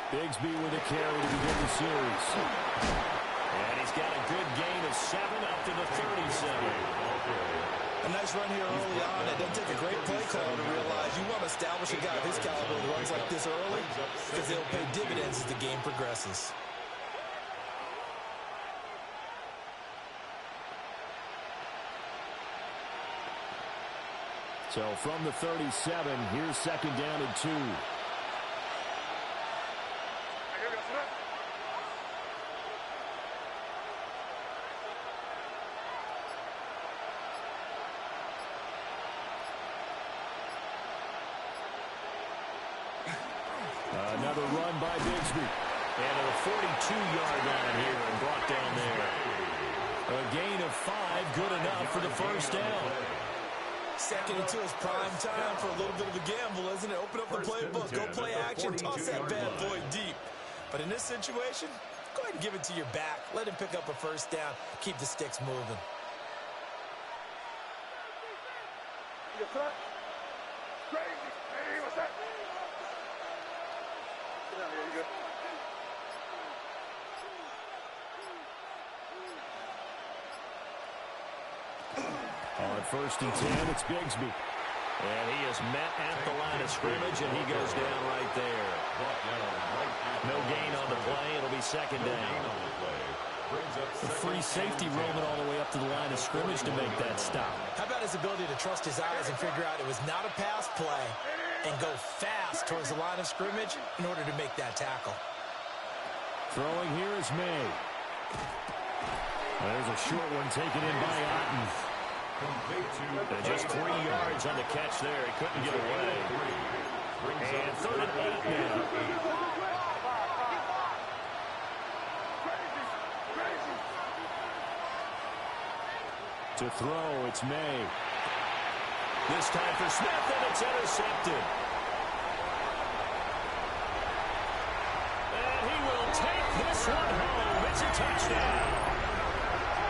Bigsby with a carry to begin the series. And he's got a good gain of 7 up to the 37. A nice run here early on. It doesn't take a great play caller to realize you want to establish a guy of his caliber that runs like this early because they'll pay dividends as the game progresses. So from the 37, here's second down and 2. Another run by Bigsby. And a 42-yard line here and brought down there. A gain of 5, good enough for the first down. Second into his prime time for a little bit of a gamble, isn't it? Open up the playbook, go play action, toss that bad boy deep. But in this situation, go ahead and give it to your back. Let him pick up a first down. Keep the sticks moving. On first and 10, it's Bigsby. And he is met at the line of scrimmage, and he goes down right there. No gain on the play. It'll be second down. The free safety roaming all the way up to the line of scrimmage to make that stop. How about his ability to trust his eyes and figure out it was not a pass play and go fast towards the line of scrimmage in order to make that tackle. Throwing here is May. There's a short one taken in by Otten. And just 3 yards on the catch there. He couldn't get away. And 3rd and 8 now. To throw, it's May. This time for Smith, and it's intercepted. And he will take this one home. It's a touchdown.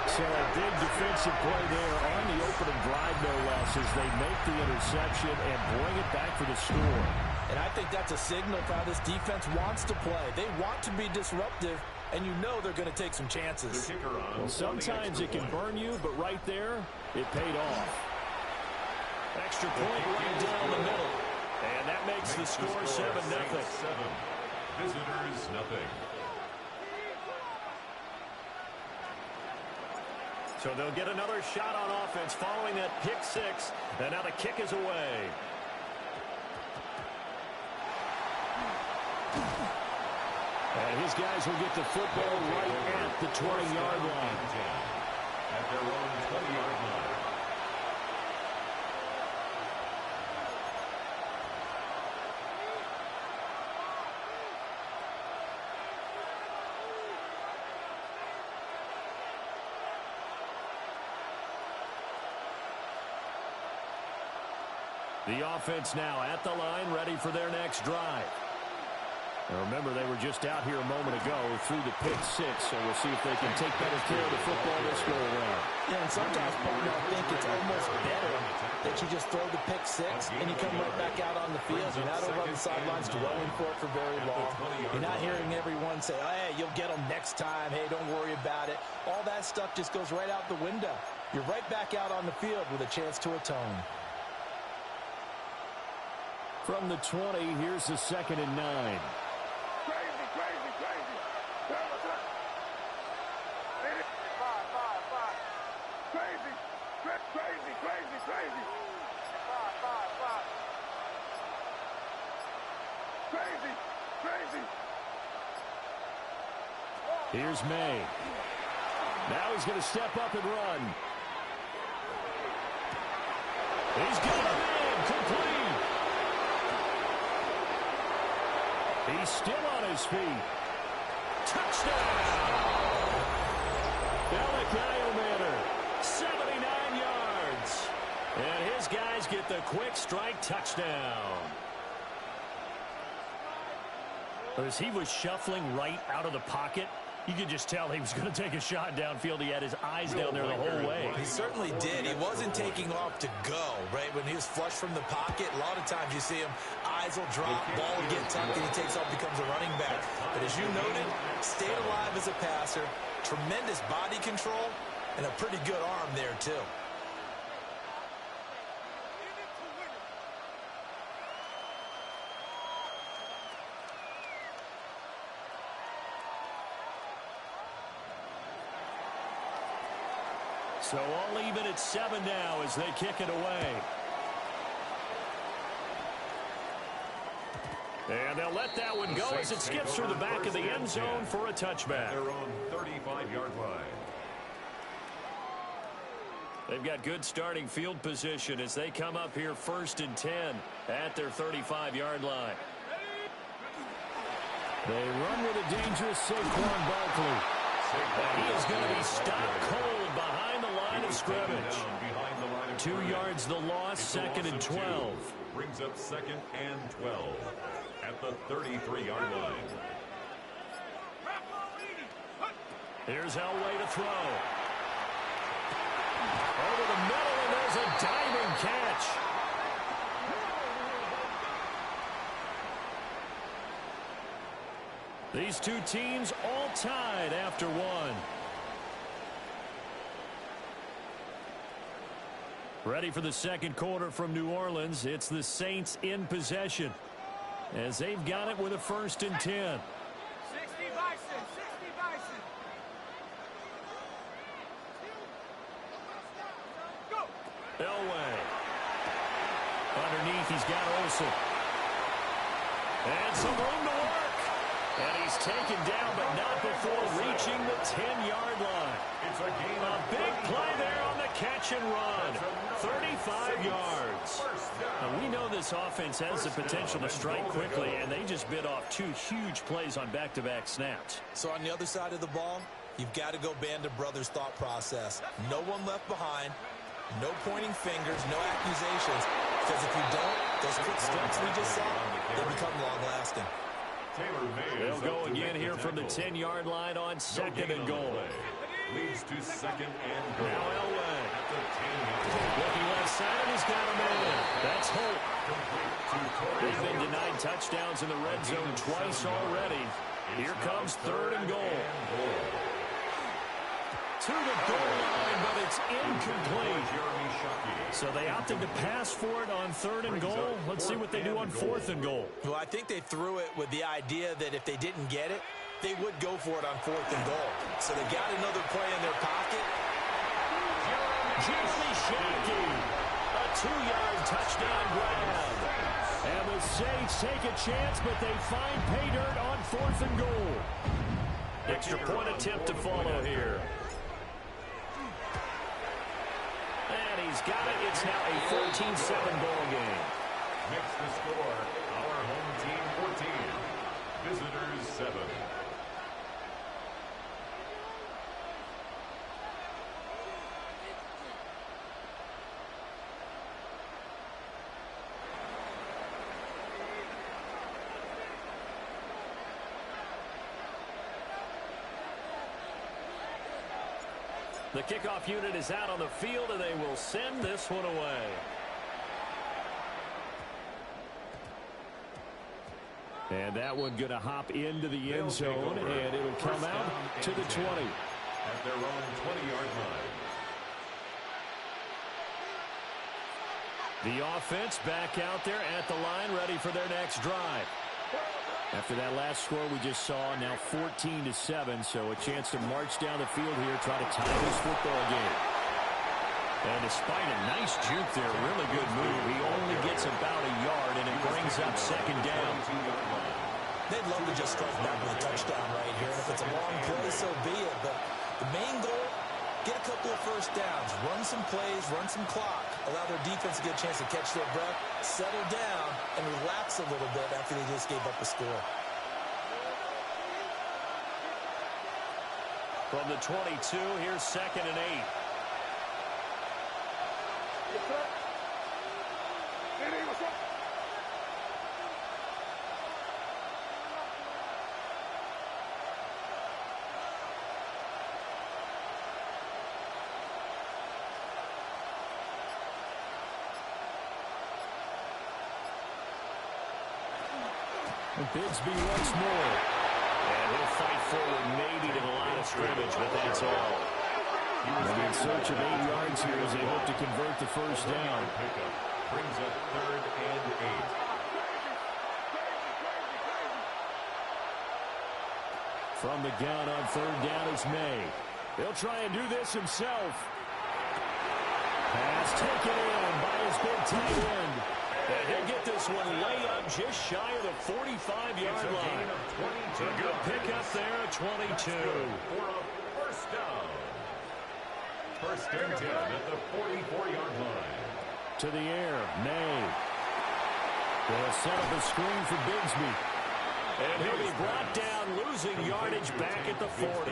So a big defensive play there on the opening drive, no less, as they make the interception and bring it back for the score. And I think that's a signal for how this defense wants to play. They want to be disruptive, and you know they're going to take some chances. Well, sometimes it can burn you, but right there, it paid off. Extra point right down the middle. And that makes the score 7-0. Visitors, nothing. So they'll get another shot on offense following that pick 6. And now the kick is away. And his guys will get the football right at the 20-yard line. At their own 20-yard line. The offense now at the line, ready for their next drive. Now remember, they were just out here a moment ago through the pick 6, so we'll see if they can take better care of the football this go around. Yeah, and sometimes, partner, I think it's almost better that you just throw the pick 6 and you come right back out on the field. You're not over on the sidelines dwelling for it for very long. You're not hearing everyone say, oh, hey, you'll get them next time. Hey, don't worry about it. All that stuff just goes right out the window. You're right back out on the field with a chance to atone. From the 20, here's the 2nd and 9. Here's May. Now he's going to step up and run. He's got a man complete. He's still on his feet. Touchdown! Bellicayo Manor, 79 yards. And his guys get the quick strike touchdown. As he was shuffling right out of the pocket, You could just tell he was going to take a shot downfield. He had his eyes down there the whole way. He certainly did. He wasn't taking off to go, right? When he was flush from the pocket, a lot of times you see him, eyes will drop, ball will get tucked, and he takes off, becomes a running back. But as you noted, stayed alive as a passer, tremendous body control, and a pretty good arm there, too. So all even at 7 now as they kick it away. And they'll let that one go as it skips through the back of the end zone for a touchback. They're on 35-yard line. They've got good starting field position as they come up here 1st and 10 at their 35-yard line. They run with a dangerous Saquon Barkley. And he is going to be stopped cold behind the line of scrimmage. 2 yards the loss, 2nd and 12. Brings up 2nd and 12 at the 33-yard line. Here's Elway to throw. Over the middle, and there's a diving catch. These two teams all tied after one. Ready for the second quarter from New Orleans. It's the Saints in possession as they've got it with a 1st and 10. 60 Bison, 60 Bison. Go. Elway. Underneath, he's got Olsen. And some room to work. And he's taken down, but not before reaching the 10-yard line. It's A big play there on the catch and run. 35 yards. Now, we know this offense has the potential to strike quickly, and they just bit off 2 huge plays on back-to-back snaps. So on the other side of the ball, you've got to go Band of Brothers thought process. No one left behind. No pointing fingers, no accusations. Because if you don't, those quick strikes we just saw, they become long-lasting. They'll go again here from the 10-yard line on 2nd and goal. Leads to 2nd and goal. Now Elway. Looking left side, and he's got a man. That's Holt. They've been denied touchdowns in the red zone twice already. Here comes 3rd and goal. To the goal line, but it's incomplete. So they opted to pass for it on 3rd and goal. Let's see what they do on 4th and goal. Well, I think they threw it with the idea that if they didn't get it, they would go for it on 4th and goal. So they got another play in their pocket. Jeremy Shackey, a 2-yard touchdown grab. And the Saints take a chance, but they find pay dirt on 4th and goal. Extra point attempt to follow here. And he's got it. It's now a 14-7 ball game. Makes the score our home team 14, visitors 7. The kickoff unit is out on the field, and they will send this one away. And that one going to hop into the end zone, and it'll come out to the 20. At their own 20-yard line. The offense back out there at the line, ready for their next drive. After that last score we just saw, now 14-7, so a chance to march down the field here, try to tie this football game. And despite a nice juke there, really good move, he only gets about a yard, and it brings up 2nd down. They'd love to just strike back with a touchdown right here, and if it's a long play, so be it. But the main goal, get a couple of first downs, run some plays, run some clock, allow their defense to get a chance to catch their breath, settle down, and relax a little bit after they just gave up a score. From the 22, here's 2nd and 8. And Bigsby once more. And he'll fight forward maybe to the line of scrimmage, but that's all. They'll be in search of 8 yards here as they hope to convert the first down. Pickup brings up 3rd and 8. From the gun on 3rd down is May. He'll try and do this himself. Pass taken in by his big tight end. And he'll get this one way up just shy of the 45-yard line. It's a good pickup there at 22. For a first down. 1st and 10 at the 44-yard line. To the air, May. They'll set up a screen for Bigsby. And he'll be brought down, losing yardage back at the 40.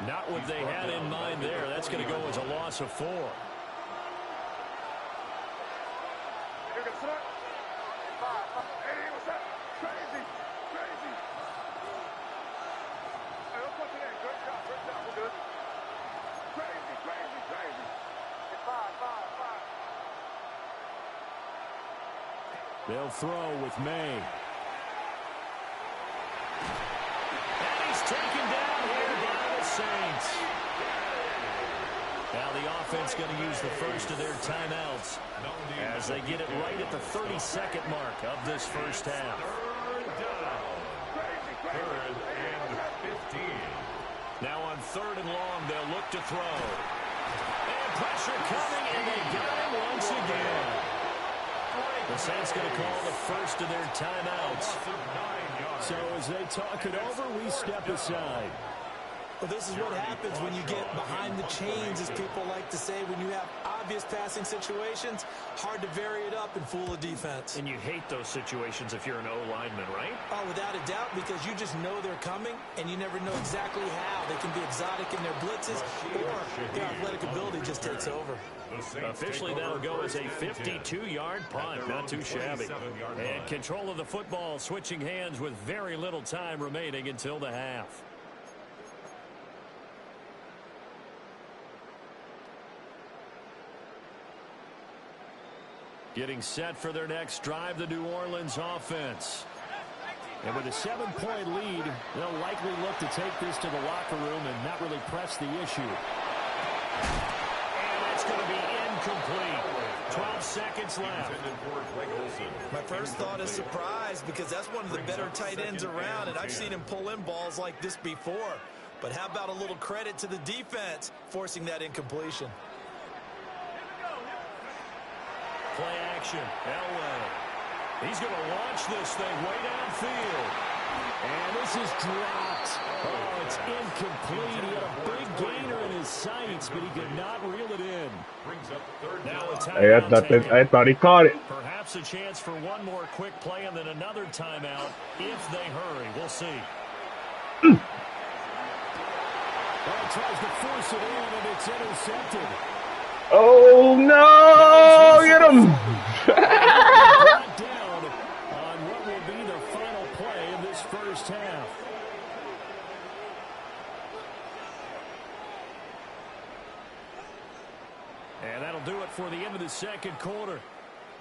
Not what they had in mind there. That's going to go as a loss of 4. They'll throw with May. And he's taken down here by the Saints. Now the offense going to use the first of their timeouts as they get it right at the 32nd mark of this first half. 3rd and 15. Now on 3rd and long, they'll look to throw. And pressure coming, and they got him once again. The Saints going to call the first of their timeouts. So as they talk it over, we step aside. Well, this is what happens when you get behind the chains, as people like to say. When you have obvious passing situations, hard to vary it up and fool a defense. And you hate those situations if you're an O-lineman, right? Oh, without a doubt, because you just know they're coming, and you never know exactly how. They can be exotic in their blitzes, or their athletic ability just takes over. Officially, that'll go as a 52-yard punt. Not too shabby. And control of the football switching hands with very little time remaining until the half. Getting set for their next drive, the New Orleans offense. And with a 7-point lead, they'll likely look to take this to the locker room and not really press the issue. And it's going to be incomplete. 12 seconds left. My first thought is surprise, because that's one of the better tight ends around, and I've seen him pull in balls like this before. But how about a little credit to the defense forcing that incompletion? Play action. Elway. He's going to launch this thing way downfield. And this is dropped. Oh, it's incomplete. He had a big gainer in his sights, but he could not reel it in. Now a timeout. I thought he caught it. Perhaps a chance for one more quick play and then another timeout if they hurry. We'll see. Mm. Well, tries to force it in, and it's intercepted. Oh, no! Get him! Down on what will be the final play in this first half. And that'll do it for the end of the second quarter.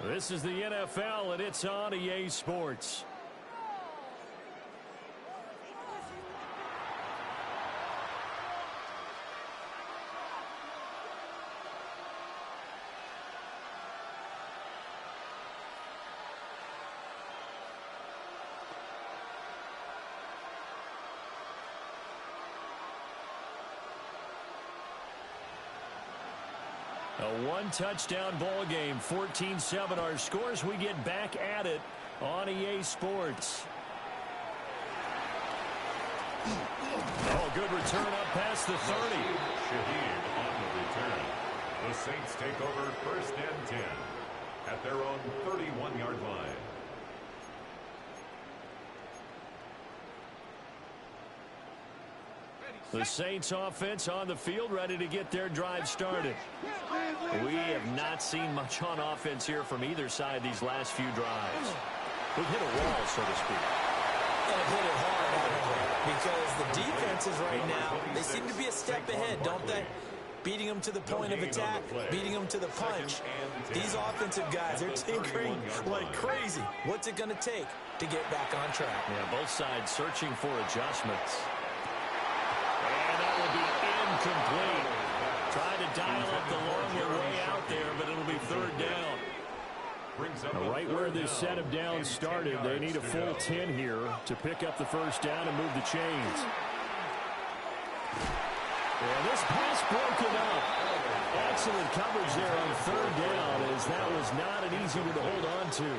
This is the NFL, and it's on EA Sports. A one-touchdown ball game, 14-7 our scores. We get back at it on EA Sports. Oh, good return up past the 30. Shaheed on the return. The Saints take over 1st and 10 at their own 31-yard line. The Saints offense on the field, ready to get their drive started. We have not seen much on offense here from either side these last few drives. We've hit a wall, so to speak. And hit it hard, because the defenses right now, they seem to be a step ahead, don't they? beating them to the point of attack, beating them to the punch. These offensive guys, they're tinkering like crazy. What's it going to take to get back on track? Yeah, both sides searching for adjustments. And that will be incomplete. Trying to dial up the long way out there, but it'll be third down. Right where this set of downs started, they need a full 10 here to pick up the first down and move the chains. And this pass broken up. Excellent coverage there on third down, as that was not an easy one to hold on to.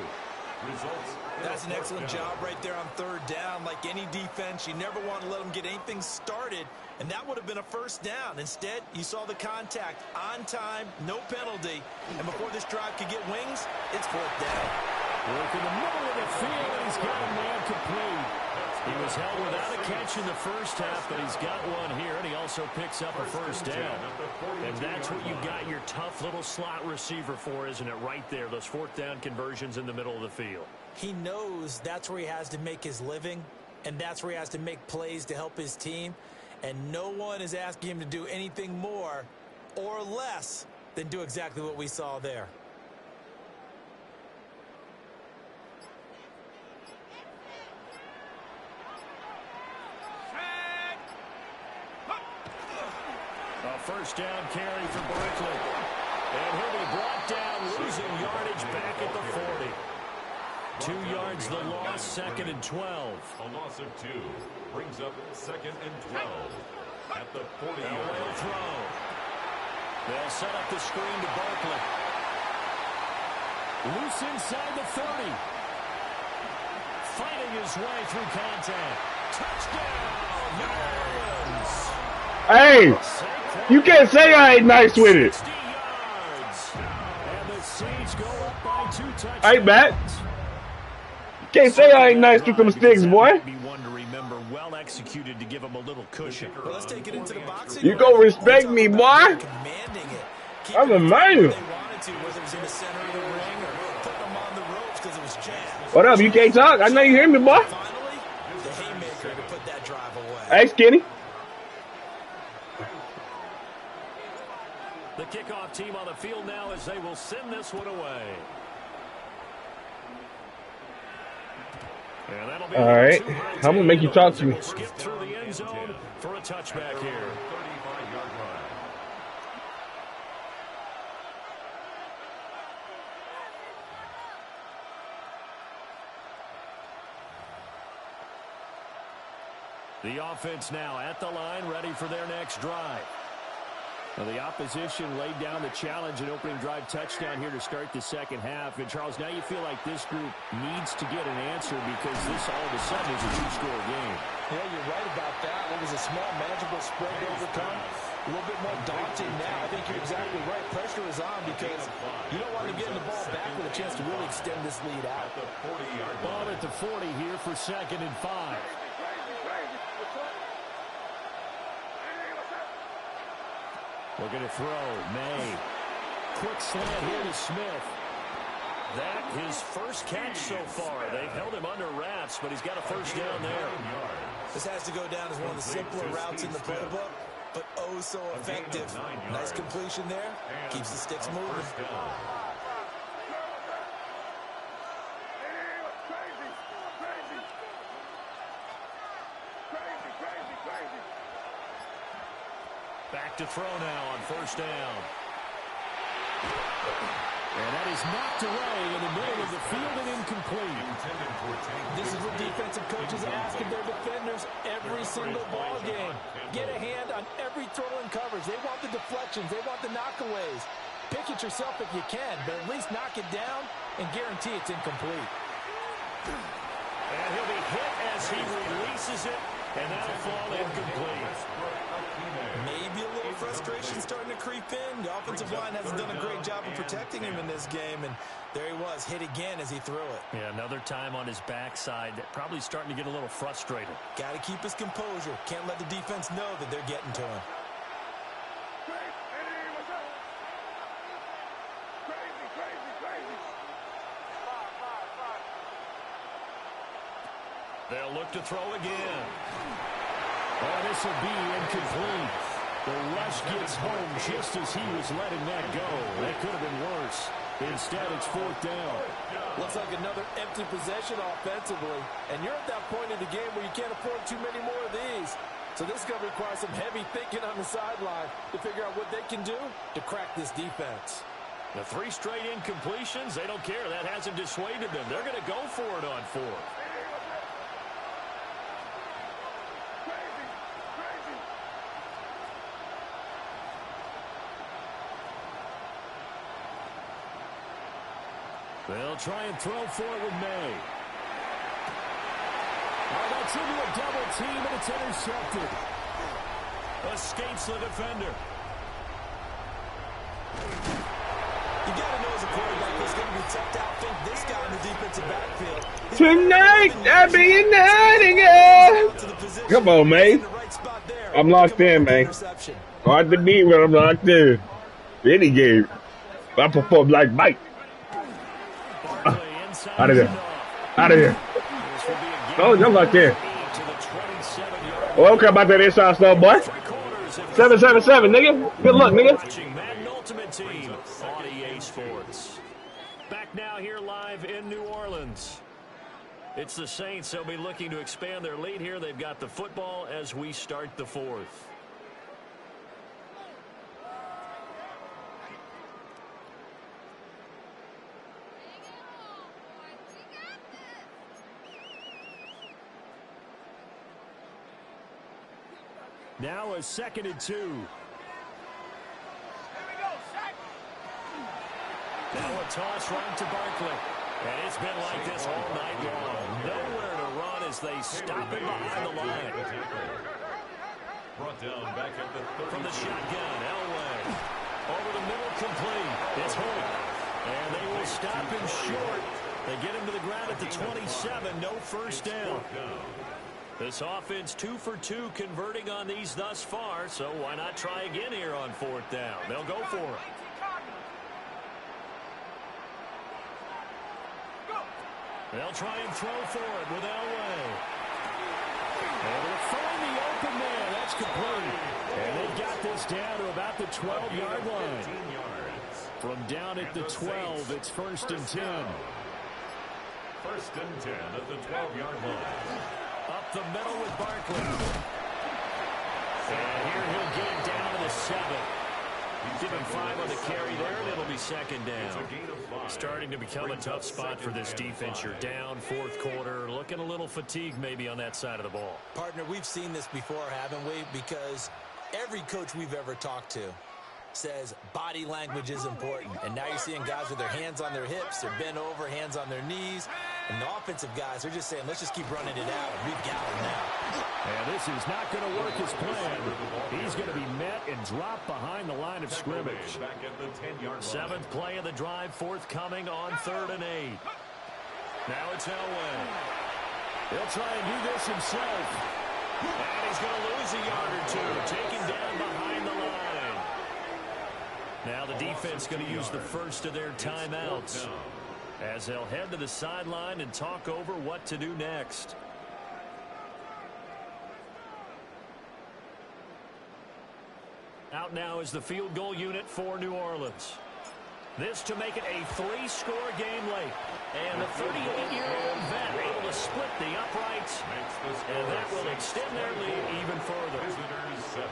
That's an excellent job right there on third down. Like any defense, you never want to let them get anything started, and that would have been a first down. Instead, you saw the contact on time, no penalty, and before this drive could get wings, it's fourth down. Work in the middle of the field, and he's got a man complete. He was held without a catch in the first half, but he's got one here, and he also picks up a first down. And that's what you got your tough little slot receiver for, isn't it, right there, those fourth down conversions in the middle of the field. He knows that's where he has to make his living, and that's where he has to make plays to help his team. And no one is asking him to do anything more or less than do exactly what we saw there. A first down carry for Berkeley. And he'll be brought down, losing yardage back at the 40. 2 yards the loss, second and 12. A loss of 2 brings up second and 12 at the 40-yard line. Throw. They'll set up the screen to Berkeley. Loose inside the 30. Fighting his way through contact. Touchdown, Maryland! Hey, you can't say I ain't nice with it. 60 yards. And the Saints go up by 2 touchdowns. Hey, Matt. Can't say I ain't nice with them sticks, boy. Be one to remember, well executed to him a little cushion. Well, let's take it into the boxing. You go respect me, boy. I'm a man. What up? You can't talk? I know you hear me, boy. Finally, the haymaker to put that drive away. Hey, Skinny. The kickoff team on the field now as they will send this one away. And that'll be all right. I'm going to make you talk to me. Skip through the end zone for a touchback here. 35-yard line. The offense now at the line, ready for their next drive. Well, the opposition laid down the challenge and opening drive touchdown here to start the second half. And, Charles, now you feel like this group needs to get an answer because this all of a sudden is a two-score game. Yeah, you're right about that. It was a small, manageable spread to overcome. A little bit more daunting now. I think you're exactly right. Pressure is on because you don't want to get the ball back with a chance to really extend this lead out. At the 40-yard line. Ball at the 40 here for second and 5. Looking to throw. May. Quick slant here to Smith. That his first catch so far. They've held him under wraps, but he's got a first down there. This has to go down as one of the simpler routes in the playbook, but oh so effective. Nice completion there. Keeps the sticks moving. Back to throw now on first down. And that is knocked away in the middle of the field and incomplete. This is what defensive coaches ask of their defenders every single ball game. Get a hand on every throw in coverage. They want the deflections. They want the knockaways. Pick it yourself if you can, but at least knock it down and guarantee it's incomplete. And he'll be hit as he releases it, and that'll fall incomplete. Maybe a little frustration starting to creep in. The offensive line hasn't done a great job of protecting him in this game, and there he was, hit again as he threw it. Yeah, another time on his backside, probably starting to get a little frustrated. Got to keep his composure. Can't let the defense know that they're getting to him. They'll look to throw again. Oh, this will be incomplete. The rush gets home just as he was letting that go. That could have been worse. Instead, it's 4th down. Looks like another empty possession offensively. And you're at that point in the game where you can't afford too many more of these. So this is going to require some heavy thinking on the sideline to figure out what they can do to crack this defense. The 3 straight incompletions, they don't care. That hasn't dissuaded them. They're going to go for it on 4th. They'll try and throw for it with May. Oh, that's into a double team, and it's intercepted. Escapes the defender. You got to know as a quarterback it's going to be tough to outthink this guy in the defensive backfield. Tonight, I'll be in the hiding. Come on, man. I'm locked in, man. Hard to beat when I'm locked in. Any game. I perform like Mike. Out of there. Out of here. Oh, I'm locked in. Oh, okay, about that inside stuff, boy. 777, nigga. Good luck, nigga. Madden Ultimate Team on EA Sports. Back now here live in New Orleans. It's the Saints. They'll be looking to expand their lead here. They've got the football as we start the 4th. Now a 2nd and 2. Now a toss right to Barkley. And it's been like this all night long. Nowhere to run as they stop it behind the line. Brought down back at the 30. From the shotgun, Elway. Over the middle, complete. It's Holt. And they will stop him short. They get him to the ground at the 27. No first down. This offense 2 for 2 converting on these thus far, so why not try again here on 4th down? They'll go for it. They'll try and throw for it with Elway. And they'll find the open man. That's complete. And they've got this down to about the 12-yard line. From down at the 12, it's 1st and 10. 1st and 10 at the 12-yard line. Up the middle with Barkley. And here he'll get it down to the 7. Give him 5 on the carry there, and it'll be 2nd down. Starting to become a tough spot for this defense. You're down 4th quarter, looking a little fatigued maybe on that side of the ball. Partner, we've seen this before, haven't we? Because every coach we've ever talked to says body language is important. And now you're seeing guys with their hands on their hips, they're bent over, hands on their knees. And the offensive guys are just saying, let's just keep running it out. We've got him now. And this is not going to work as planned. He's going to be met and dropped behind the line of scrimmage. 7th play of the drive, forthcoming on 3rd and 8. Now it's Elway. He'll try and do this himself. And he's going to lose a yard or 2, taken down behind the line. Now the defense going to use the first of their timeouts as they'll head to the sideline and talk over what to do next. Out now is the field goal unit for New Orleans. This to make it a 3-score game late. And the 38-year-old vet able to split the uprights. And that will extend their lead even further.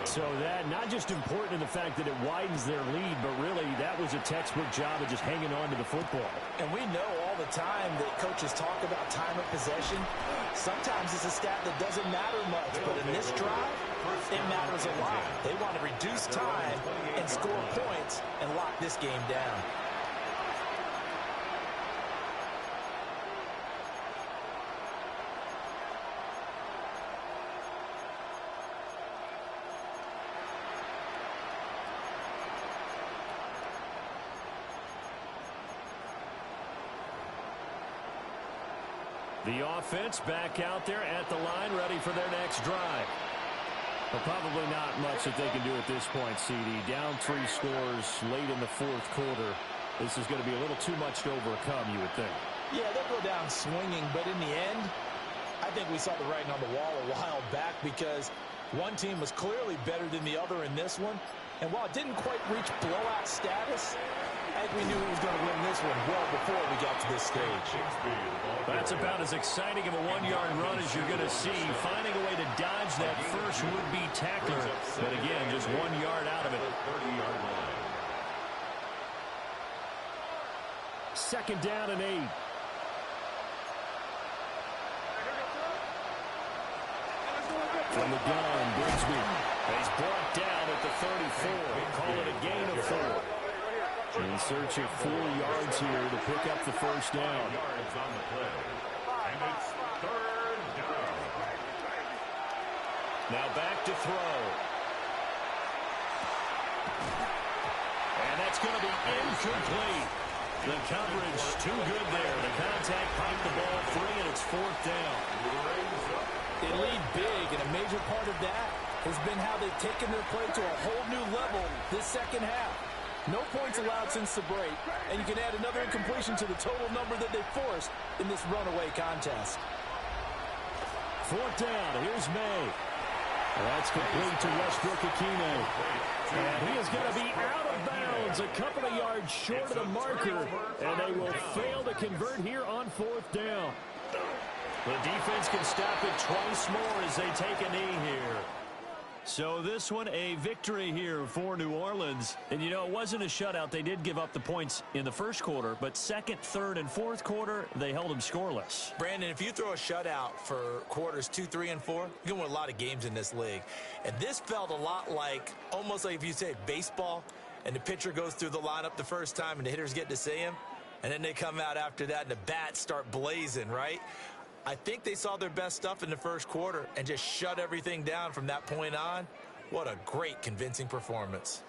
So that not just important in the fact that it widens their lead, but really that was a textbook job of just hanging on to the football. And we know all the time that coaches talk about time of possession. Sometimes it's a stat that doesn't matter much, but in this drive, it matters a lot. They want to reduce time and score points and lock this game down. The offense back out there at the line, ready for their next drive. But probably not much that they can do at this point, CD. Down 3 scores late in the 4th quarter. This is going to be a little too much to overcome, you would think. Yeah, they'll go down swinging, but in the end, I think we saw the writing on the wall a while back because One team was clearly better than the other in this one. And while it didn't quite reach blowout status, I think we knew who was going to win this one well before we got to this stage. That's about as exciting of a one-yard run as you're going to see, finding a way to dodge that first would-be tackler. But again, just 1 yard out of it. 30-yard line. Second down and 8. From the gun, Bigsby. He's brought down at the 34. Call it a gain of 4. In search of 4 yards here to pick up the first down. Yards on the play. And it's third down. Now back to throw. And that's going to be incomplete. The coverage too good there. The contact popped the ball free, and it's fourth down. They lead big, and a major part of that has been how they've taken their play to a whole new level this second half. No points allowed since the break, and you can add another incompletion to the total number that they forced in this runaway contest. Fourth down. Here's May. That's complete to Westbrook-Ikhine. And he is going to be out of bounds, a couple of yards short of the marker, and they will fail to convert here on fourth down. The defense can stop it twice more as they take a knee here. So this one, a victory here for New Orleans. And, you know, it wasn't a shutout. They did give up the points in the first quarter, but second, third, and fourth quarter, they held them scoreless. Brandon, if you throw a shutout for quarters 2, 3, and 4, you can win a lot of games in this league. And this felt a lot like, almost like if you say baseball, and the pitcher goes through the lineup the first time and the hitters get to see him, and then they come out after that and the bats start blazing, right? I think they saw their best stuff in the first quarter and just shut everything down from that point on. What a great, convincing performance.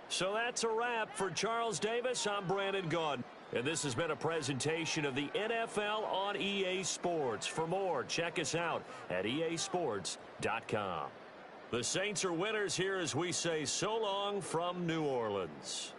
So that's a wrap for Charles Davis. I'm Brandon Gaudin. And this has been a presentation of the NFL on EA Sports. For more, check us out at easports.com. The Saints are winners here as we say so long from New Orleans.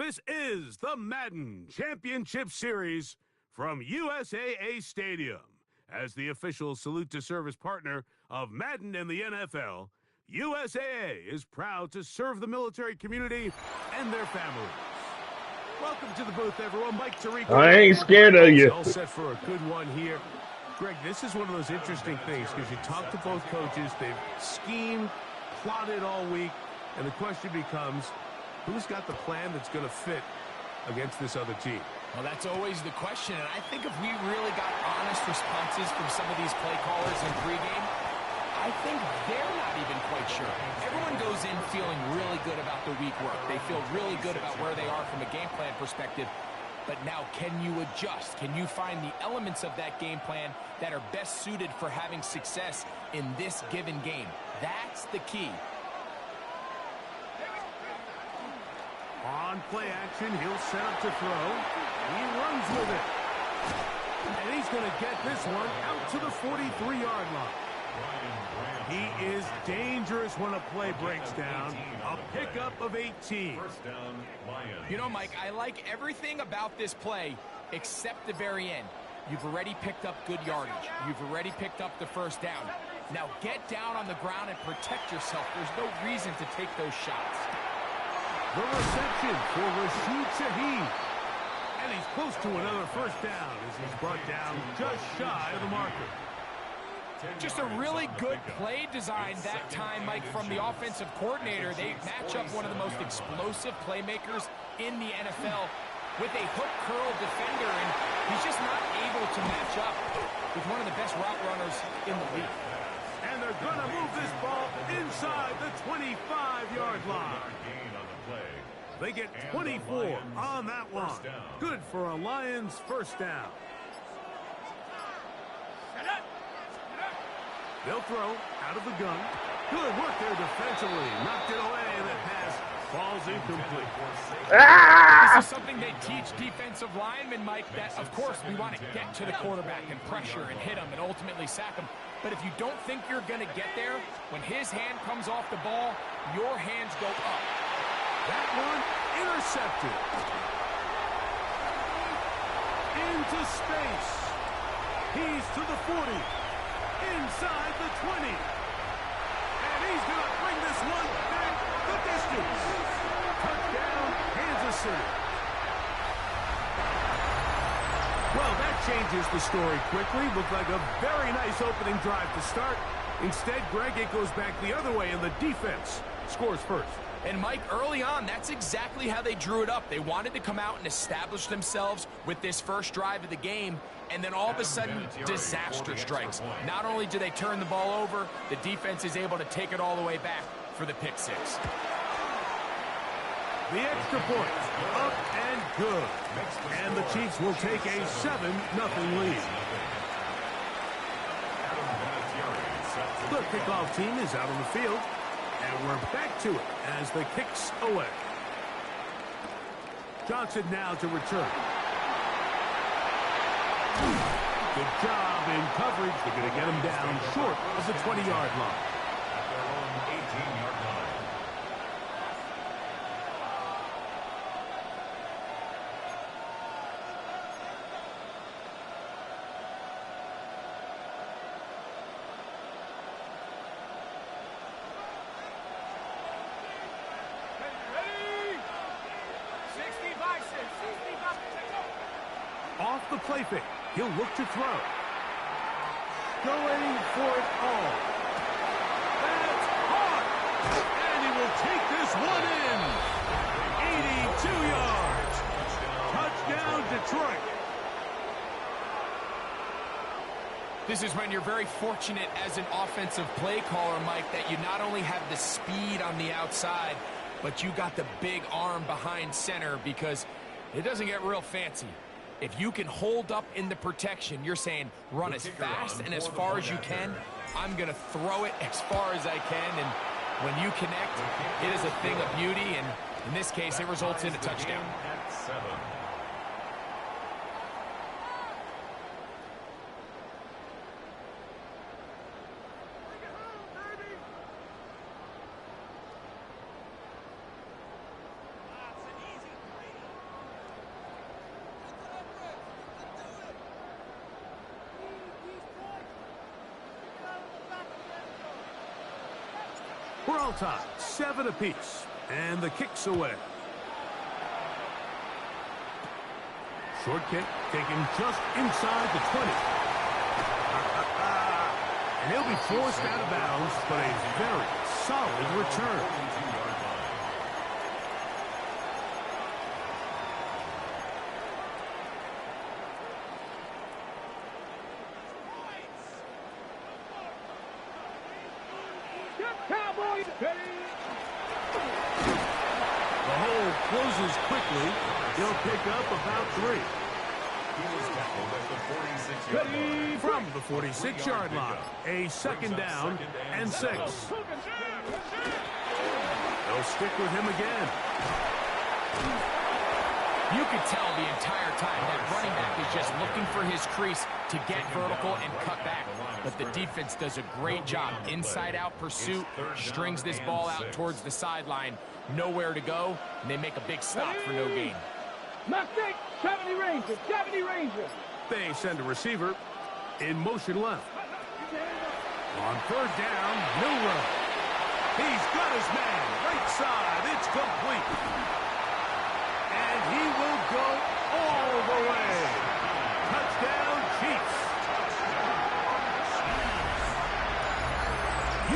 This is the Madden Championship Series from USAA Stadium. As the official salute-to-service partner of Madden and the NFL, USAA is proud to serve the military community and their families. Welcome to the booth, everyone. Mike Tirico. I ain't scared of you. All set for a good one here. Greg, this is one of those interesting things because you talk to both coaches. They've schemed, plotted all week, and the question becomes, who's got the plan that's going to fit against this other team? Well, that's always the question, and I think if we really got honest responses from some of these play callers in pregame, I think they're not even quite sure. Everyone goes in feeling really good about the week work. They feel really good about where they are from a game plan perspective. But now, can you adjust? Can you find the elements of that game plan that are best suited for having success in this given game? That's the key. On play action, he'll set up to throw. He runs with it. And he's going to get this one out to the 43-yard line. He is dangerous when a play breaks down. A pickup of 18. First down, Lions. You know, Mike, I like everything about this play except the very end. You've already picked up good yardage. You've already picked up the first down. Now get down on the ground and protect yourself. There's no reason to take those shots. The reception for Rashid Shaheed. And he's close to another first down as he's brought down just shy of the marker. Just a really good play design that time, Mike, from the offensive coordinator. They match up one of the most explosive playmakers in the NFL with a hook curl defender, and he's just not able to match up with one of the best route runners in the league. And they're going to move this ball inside the 25-yard line. They get 24 on that one. Good for a Lions first down. They'll throw out of the gun. Good work there defensively. Knocked it away, and the pass falls incomplete. This is something they teach defensive linemen, Mike, that, of course, we want to get to the quarterback and pressure and hit him and ultimately sack him. But if you don't think you're going to get there, when his hand comes off the ball, your hands go up. That one intercepted. Into space. He's to the 40. Inside the 20. And he's going to bring this one back the distance. Touchdown, Kansas City. Well, that changes the story quickly. Looked like a very nice opening drive to start. Instead, Greg, it goes back the other way, and the defense scores first. And, Mike, early on, that's exactly how they drew it up. They wanted to come out and establish themselves with this first drive of the game, and then all of a sudden, disaster strikes. Not only do they turn the ball over, the defense is able to take it all the way back for the pick six. The extra point, up and good. And the Chiefs will take a 7-0 lead. The kickoff team is out on the field. And we're back to it as the kick's away. Johnson now to return. Good job in coverage. They're going to get him down short of the 20-yard line. At their own 18-yard line. Off the play fake. He'll look to throw. Going for it all. That's hard. And he will take this one in. 82 yards. Touchdown, Detroit. This is when you're very fortunate as an offensive play caller, Mike, that you not only have the speed on the outside, but you got the big arm behind center, because it doesn't get real fancy. If you can hold up in the protection, you're saying run as fast and as far as you can. I'm going to throw it as far as I can. And when you connect, it is a thing of beauty. And in this case, it results in a touchdown. At 7. We're all tied, 7 apiece. And the kick's away. Short kick taken just inside the 20. And he'll be forced out of bounds, but a very solid return. The hole closes quickly. He'll pick up about 3. From the 46-yard line, a second down and 6. They'll stick with him again. You could tell the entire time that running back is just looking for his crease to get vertical and cut back. But the defense does a great job. Inside-out pursuit, strings this ball out towards the sideline. Nowhere to go, and they make a big stop for no gain. Mistake, 70 Rangers, 70 Rangers. They send a receiver in motion left. On third down, no run. He's got his man, right side, it's complete. And he will go all the way. Touchdown, Chiefs.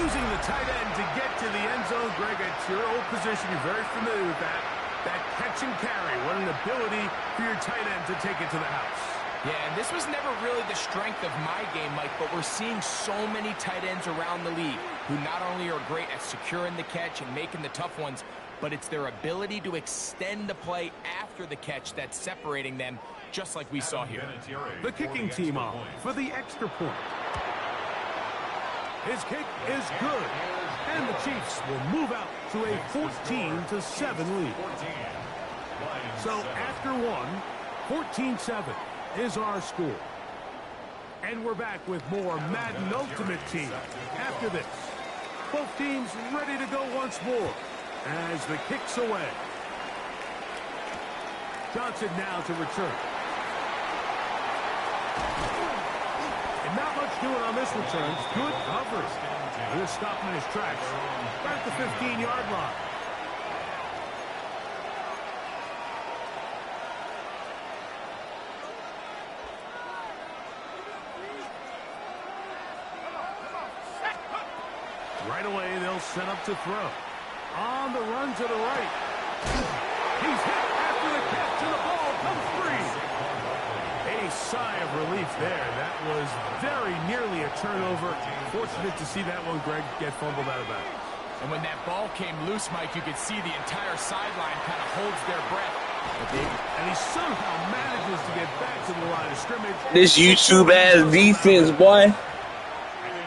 Using the tight end to get to the end zone, Greg, it's your old position. You're very familiar with that. That catch and carry, what an ability for your tight end to take it to the house. Yeah, and this was never really the strength of my game, Mike, but we're seeing so many tight ends around the league who not only are great at securing the catch and making the tough ones, but it's their ability to extend the play after the catch that's separating them, just like we saw here. The kicking team on for the extra point. His kick is good, and the Chiefs will move out to a 14-7 lead. So after one, 14-7 is our score. And we're back with more Madden Ultimate Team after this. Both teams ready to go once more as the kick's away. Johnson now to return. And not much doing on this return. Good coverage. He'll stop in his tracks. Back the 15-yard line. Right away, they'll set up to throw. On the run to the right. He's hit after the catch, and the ball comes free. A sigh of relief there. That was very nearly a turnover. Fortunate to see that one, Greg, get fumbled out of bounds. And when that ball came loose, Mike, you could see the entire sideline kind of holds their breath. And he somehow manages to get back to the line of scrimmage. This YouTube-ass defense, boy.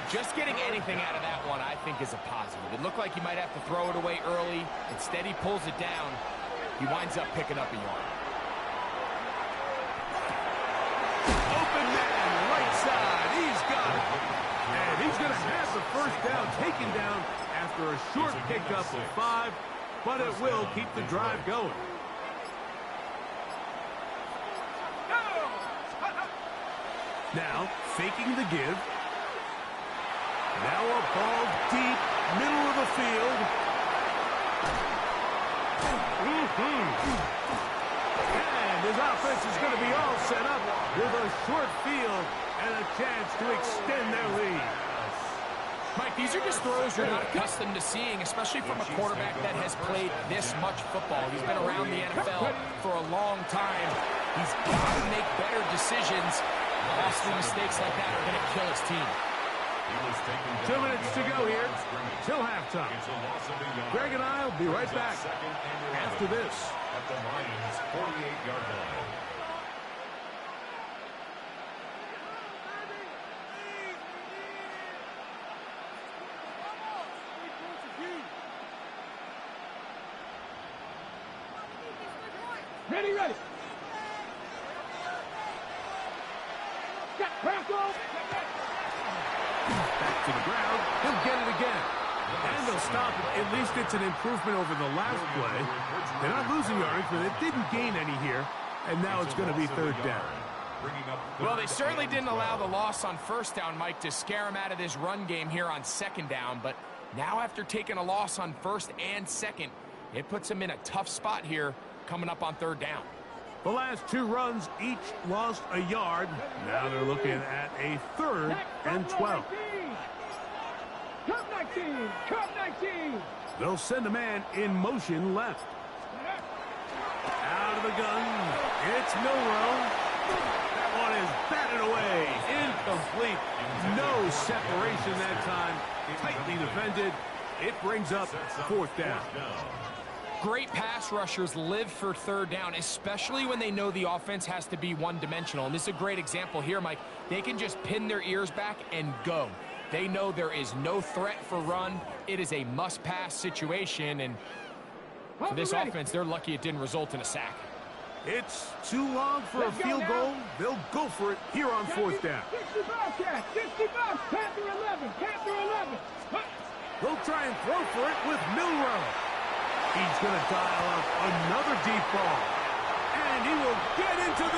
Just getting anything out of that one, I think, is a positive. It looked like he might have to throw it away early. Instead, he pulls it down. He winds up picking up a yard. Open man, right side. He's got it. And he's going to have the first down taken down after a short pickup of 5, but it will keep the drive going. Now, faking the give. Now a ball deep, middle of the field. And his offense is going to be all set up with a short field and a chance to extend their lead. Mike, these are just throws you're not accustomed to seeing, especially from a quarterback that has played this much football. He's been around the NFL for a long time. He's got to make better decisions. Costly mistakes like that are going to kill his team. 2 minutes to go here till halftime. Greg and I will be right back after this. At the Lions' 48-yard line. Ready, ready. Got Crackle. Back to the ground. He'll get it again. And they'll stop it. At least it's an improvement over the last play. They're not losing yards, but it didn't gain any here. And now it's going to be third down. Well, they certainly didn't allow the loss on first down, Mike, to scare him out of this run game here on second down. But Now after taking a loss on first and second, it puts him in a tough spot here coming up on third down. The last 2 runs each lost a yard. Now they're looking at a 3rd and 12. Come 19! Come 19! They'll send a man in motion left. Out of the gun. It's Milrow. That one is batted away. Incomplete. No separation that time. Tightly defended. It brings up 4th down. Great pass rushers live for third down, especially when they know the offense has to be one-dimensional. And this is a great example here, Mike. They can just pin their ears back and go. They know there is no threat for run. It is a must-pass situation, and for this offense, they're lucky it didn't result in a sack. It's too long for a field goal. They'll go for it here on 4th down. 60 Bobcats! 60 Bobs! Panther 11! Panther 11! They'll try and throw for it with Milrow. He's going to dial up another deep ball. And he will get into the